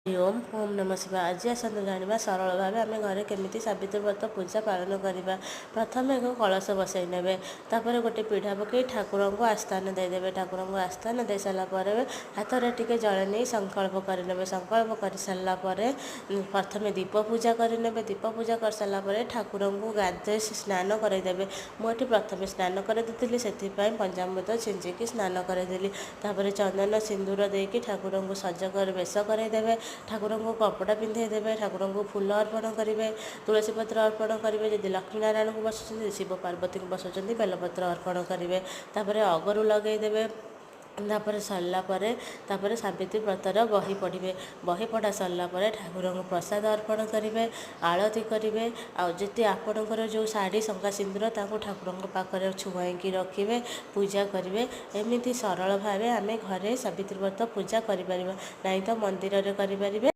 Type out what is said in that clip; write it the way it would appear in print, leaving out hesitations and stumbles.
ओम नमः शिवाय। आज आसतु जाना सरल भाव आम घरे केमी सावित्री व्रत पूजा पालन करवा। प्रथम एक कलश बसई ने गोटे पीढ़ा पकई ठाकुर को आस्थान देदेवे। ठाकुर को आस्थान दे सारापर हाथ में टे जल नहीं संकल्प करेंगे। संकल्प कर सारापर प्रथम दीप पूजा करेंगे। दीप पूजा कर सारापर ठाकुर को गाधे स्नान करदेवे। मुझे प्रथम स्नान करदी से पंचामृत छिंचिकी स्नान करदेली। चंदन सिंदूर देकी ठाकुर को सज कर बेश करदेवे। ठाकुर को कपड़ा पिंधे देवे। ठाकुर को फूल अर्पण करेंगे। तुलसी पत्र अर्पण करेंगे। जदि लक्ष्मी नारायण को बसुँच शिव पार्वती को बसुँच बेलपत्र अर्पण करेंगे। अगरू लगेदेवे। सरलापर सावित्री व्रतर बही पढ़े। बही पढ़ा सारापर ठाकुर को प्रसाद अर्पण करेंगे। आलती करेंगे। आते आपणकर जो शाढ़ी शंका सिंदूर ठाकुर पाखे छुआईकी रखिए पूजा करेंगे। एमती सरल भाव आम घरे सावित्री व्रत पूजा करें। नहीं तो मंदिर में करें।